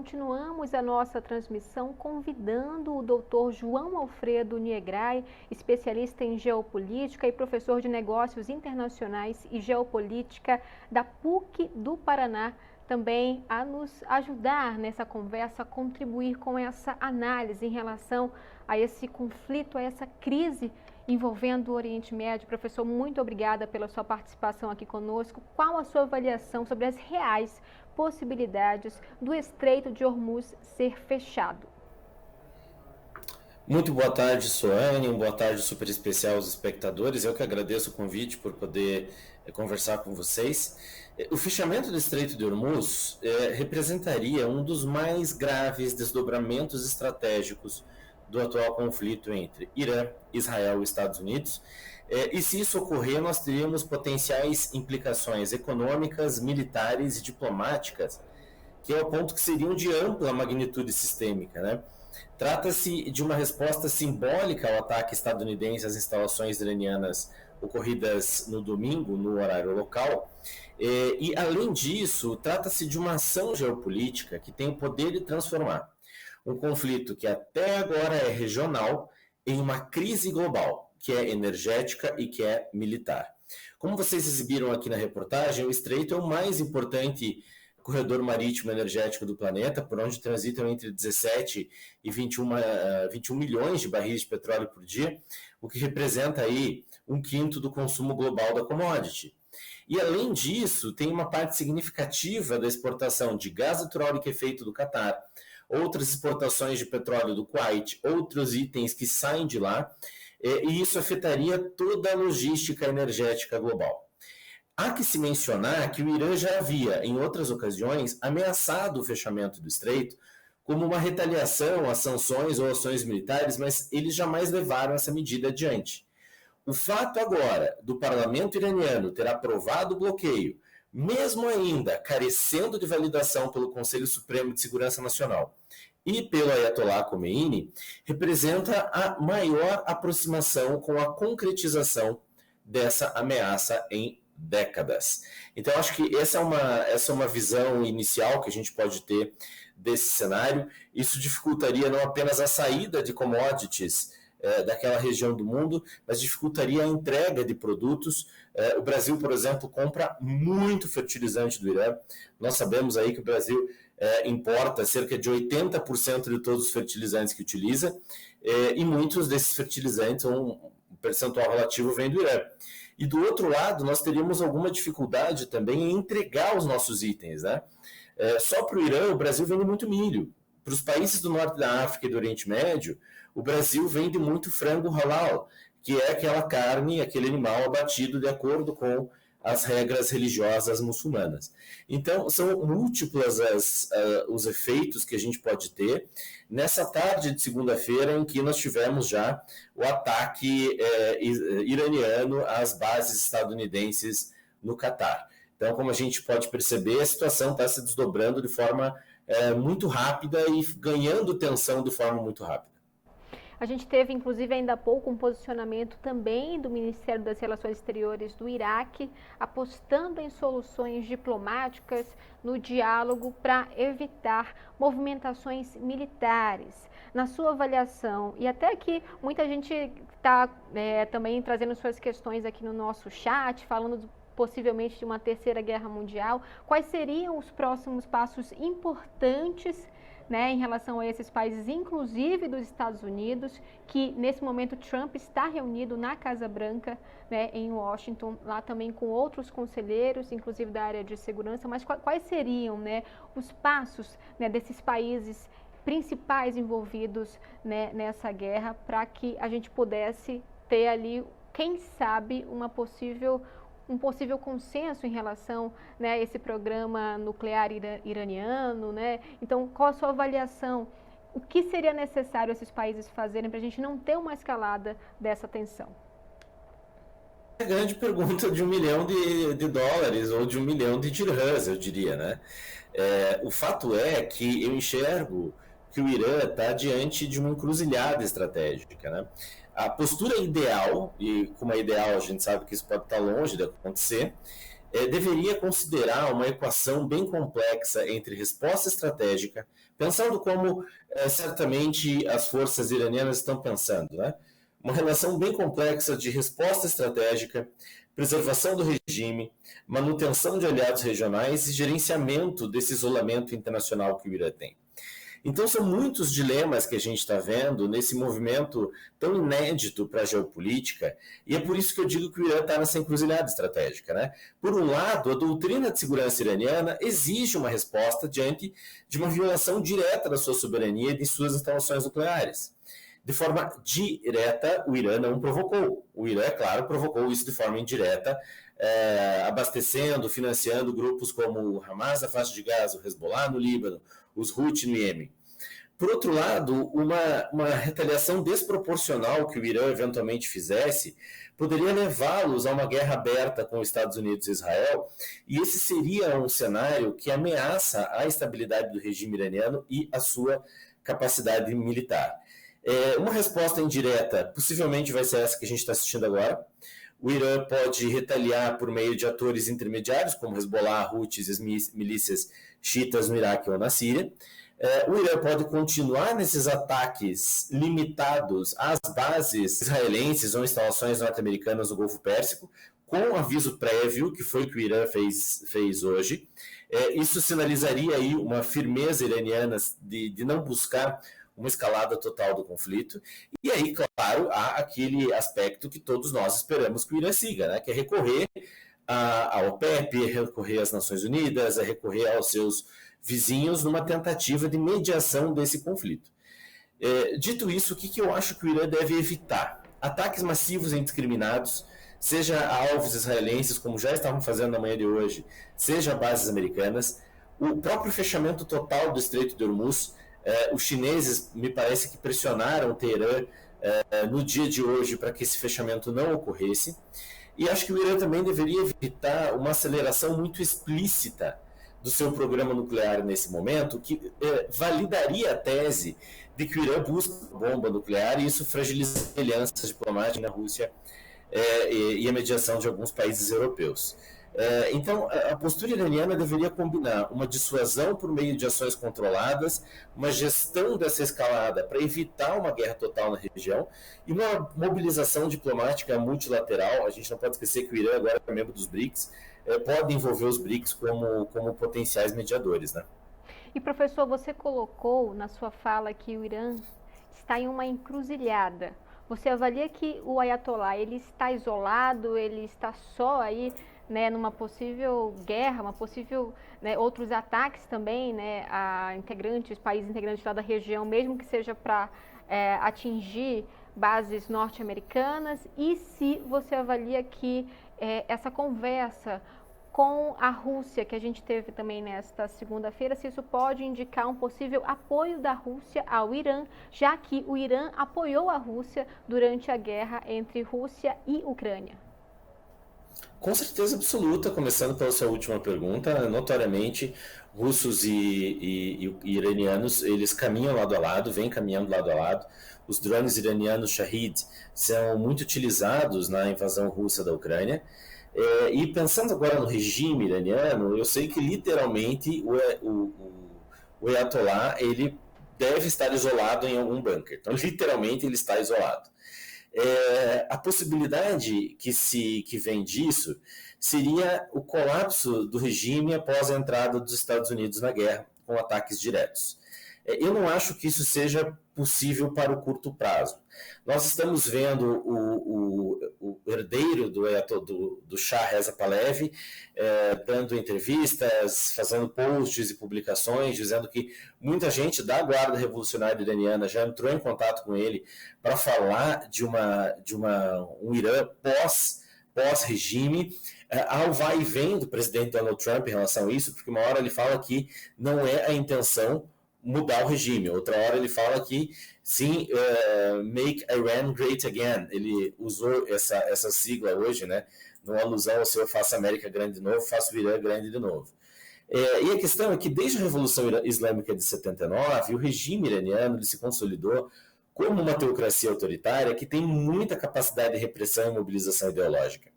continuamos a nossa transmissão convidando o Dr. João Alfredo Niegrai, especialista em geopolítica e professor de negócios internacionais e geopolítica da PUC do Paraná, também a nos ajudar nessa conversa, a contribuir com essa análise em relação a esse conflito, a essa crise envolvendo o Oriente Médio. Professor, muito obrigada pela sua participação aqui conosco. Qual a sua avaliação sobre as reais possibilidades do Estreito de Hormuz ser fechado? Muito boa tarde, Soane, boa tarde super especial aos espectadores. Eu que agradeço o convite por poder conversar com vocês. O fechamento do Estreito de Hormuz representaria um dos mais graves desdobramentos estratégicos do atual conflito entre Irã, Israel e Estados Unidos. E se isso ocorrer, nós teríamos potenciais implicações econômicas, militares e diplomáticas, que é o ponto que seriam de ampla magnitude sistêmica, né? Trata-se de uma resposta simbólica ao ataque estadunidense às instalações iranianas ocorridas no domingo, no horário local. E, além disso, trata-se de uma ação geopolítica que tem o poder de transformar um conflito que até agora é regional em uma crise global, que é energética e que é militar. Como vocês exibiram aqui na reportagem, o Estreito é o mais importante corredor marítimo energético do planeta, por onde transitam entre 17 e 21 milhões de barris de petróleo por dia, o que representa aí 1/5 do consumo global da commodity. E, além disso, tem uma parte significativa da exportação de gás natural liquefeito do Catar, outras exportações de petróleo do Kuwait, outros itens que saem de lá, e isso afetaria toda a logística energética global. Há que se mencionar que o Irã já havia, em outras ocasiões, ameaçado o fechamento do Estreito como uma retaliação às sanções ou ações militares, mas eles jamais levaram essa medida adiante. O fato agora do parlamento iraniano ter aprovado o bloqueio, mesmo ainda carecendo de validação pelo Conselho Supremo de Segurança Nacional e pelo Ayatollah Khomeini, representa a maior aproximação com a concretização dessa ameaça em décadas. Então, acho que essa é uma visão inicial que a gente pode ter desse cenário. Isso dificultaria não apenas a saída de commodities daquela região do mundo, mas dificultaria a entrega de produtos. O Brasil, por exemplo, compra muito fertilizante do Irã. Nós sabemos aí que o Brasil importa cerca de 80% de todos os fertilizantes que utiliza, e muitos desses fertilizantes, um percentual relativo, vem do Irã. E do outro lado, nós teríamos alguma dificuldade também em entregar os nossos itens, né? Só para o Irã, o Brasil vende muito milho. Para os países do norte da África e do Oriente Médio, o Brasil vende muito frango halal, que é aquela carne, aquele animal abatido de acordo com as regras religiosas muçulmanas. Então, são múltiplas os efeitos que a gente pode ter nessa tarde de segunda-feira em que nós tivemos já o ataque iraniano às bases estadunidenses no Catar. Então, como a gente pode perceber, a situação está se desdobrando de forma muito rápida e ganhando tensão de forma muito rápida. A gente teve, inclusive, ainda há pouco, um posicionamento também do Ministério das Relações Exteriores do Iraque, apostando em soluções diplomáticas no diálogo para evitar movimentações militares. Na sua avaliação, e até que muita gente está também trazendo suas questões aqui no nosso chat, falando possivelmente de uma terceira guerra mundial, quais seriam os próximos passos importantes, né, em relação a esses países, inclusive dos Estados Unidos, que nesse momento Trump está reunido na Casa Branca, né, em Washington, lá também com outros conselheiros, inclusive da área de segurança, mas quais seriam, né, os passos, né, desses países principais envolvidos, né, nessa guerra, para que a gente pudesse ter ali, quem sabe, um possível consenso em relação, né, a esse programa nuclear iraniano, né? Então, qual a sua avaliação? O que seria necessário esses países fazerem para a gente não ter uma escalada dessa tensão? É a grande pergunta de $1 milhão ou de $1 milhão de dirhams, eu diria, né? O fato é que eu enxergo que o Irã está diante de uma encruzilhada estratégica, né? A postura ideal, e como é ideal a gente sabe que isso pode estar longe de acontecer, deveria considerar uma equação bem complexa entre resposta estratégica, pensando como certamente as forças iranianas estão pensando, né? Uma relação bem complexa de resposta estratégica, preservação do regime, manutenção de aliados regionais e gerenciamento desse isolamento internacional que o Irã tem. Então, são muitos dilemas que a gente está vendo nesse movimento tão inédito para a geopolítica, e é por isso que eu digo que o Irã está nessa encruzilhada estratégica, né? Por um lado, a doutrina de segurança iraniana exige uma resposta diante de uma violação direta da sua soberania e de suas instalações nucleares. De forma direta, o Irã não provocou. O Irã, é claro, provocou isso de forma indireta, abastecendo, financiando grupos como o Hamas na faixa de Gaza, o Hezbollah no Líbano, os Houthi no Iêmen. Por outro lado, uma retaliação desproporcional que o Irã eventualmente fizesse poderia levá-los a uma guerra aberta com os Estados Unidos e Israel, e esse seria um cenário que ameaça a estabilidade do regime iraniano e a sua capacidade militar. Uma resposta indireta possivelmente vai ser essa que a gente está assistindo agora. O Irã pode retaliar por meio de atores intermediários, como Hezbollah, Houthis e as milícias xiitas no Iraque ou na Síria. O Irã pode continuar nesses ataques limitados às bases israelenses ou instalações norte-americanas no Golfo Pérsico, com aviso prévio, que foi o que o Irã fez hoje. Isso sinalizaria aí uma firmeza iraniana de não buscar uma escalada total do conflito. E aí, claro, há aquele aspecto que todos nós esperamos que o Irã siga, né? Que é recorrer à OPEP, recorrer às Nações Unidas, a recorrer aos seus vizinhos numa tentativa de mediação desse conflito. Dito isso, o que eu acho que o Irã deve evitar? Ataques massivos e indiscriminados, seja a alvos israelenses, como já estavam fazendo na manhã de hoje, seja a bases americanas, o próprio fechamento total do Estreito de Hormuz. Os chineses, me parece que pressionaram Teherã no dia de hoje para que esse fechamento não ocorresse. E acho que o Irã também deveria evitar uma aceleração muito explícita do seu programa nuclear nesse momento, que validaria a tese de que o Irã busca bomba nuclear, e isso fragiliza alianças diplomáticas na Rússia e a mediação de alguns países europeus. Então, a postura iraniana deveria combinar uma dissuasão por meio de ações controladas, uma gestão dessa escalada para evitar uma guerra total na região e uma mobilização diplomática multilateral. A gente não pode esquecer que o Irã agora é membro dos BRICS, pode envolver os BRICS como potenciais mediadores, né? E, professor, você colocou na sua fala que o Irã está em uma encruzilhada. Você avalia que o Ayatollah, ele está isolado, ele está só aí, né, numa possível guerra, uma possível, né, outros ataques também, né, a países integrantes lá da região, mesmo que seja para atingir bases norte-americanas, e se você avalia que essa conversa com a Rússia, que a gente teve também nesta segunda-feira, se isso pode indicar um possível apoio da Rússia ao Irã, já que o Irã apoiou a Rússia durante a guerra entre Rússia e Ucrânia. Com certeza absoluta, começando pela sua última pergunta, notoriamente russos e iranianos, eles caminham lado a lado, vêm caminhando lado a lado. Os drones iranianos Shahid são muito utilizados na invasão russa da Ucrânia. E pensando agora no regime iraniano, eu sei que literalmente o Ayatollah, ele deve estar isolado em algum bunker. Então, literalmente, ele está isolado. A possibilidade que vem disso seria o colapso do regime após a entrada dos Estados Unidos na guerra, com ataques diretos. Eu não acho que isso seja possível para o curto prazo. Nós estamos vendo o herdeiro do Shah Reza Pahlavi dando entrevistas, fazendo posts e publicações, dizendo que muita gente da Guarda Revolucionária Iraniana já entrou em contato com ele para falar de um Irã pós-regime, ao vai e vem do presidente Donald Trump em relação a isso, porque uma hora ele fala que não é a intenção mudar o regime, outra hora ele fala que sim, make Iran great again. Ele usou essa sigla hoje, né, numa alusão ao seu faça a América grande de novo, faça o Irã grande de novo. E a questão é que desde a Revolução Islâmica de 79, o regime iraniano ele se consolidou como uma teocracia autoritária que tem muita capacidade de repressão e mobilização ideológica.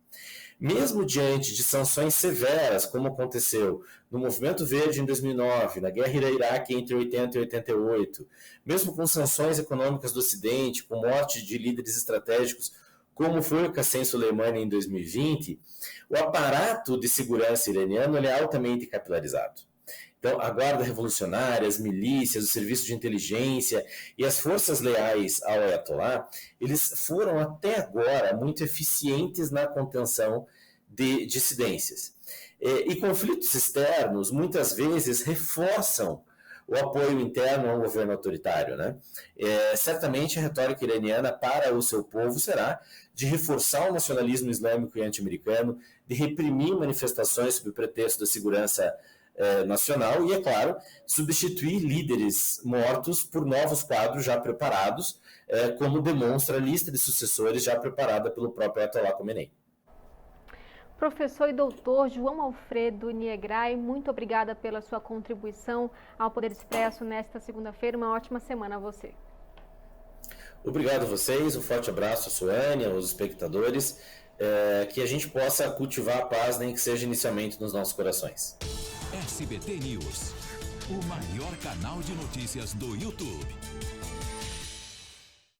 mesmo diante de sanções severas, como aconteceu no Movimento Verde em 2009, na guerra Iraque entre 80 e 88, mesmo com sanções econômicas do Ocidente, com morte de líderes estratégicos, como foi o Qassem Soleimani em 2020, o aparato de segurança iraniano é altamente capilarizado. Então, a Guarda Revolucionária, as milícias, o serviço de inteligência e as forças leais ao Ayatollah, eles foram até agora muito eficientes na contenção de dissidências. E conflitos externos, muitas vezes, reforçam o apoio interno a um governo autoritário, né? Certamente a retórica iraniana para o seu povo será de reforçar o nacionalismo islâmico e anti-americano, de reprimir manifestações sob o pretexto da segurança nacional e, é claro, substituir líderes mortos por novos quadros já preparados, como demonstra a lista de sucessores já preparada pelo próprio Ayatollah Khomeini. Professor e doutor João Alfredo Niegraj, muito obrigada pela sua contribuição ao Poder Expresso nesta segunda-feira. Uma ótima semana a você. Obrigado a vocês, um forte abraço a Suane, aos espectadores, que a gente possa cultivar a paz, nem que seja inicialmente nos nossos corações. SBT News, o maior canal de notícias do YouTube.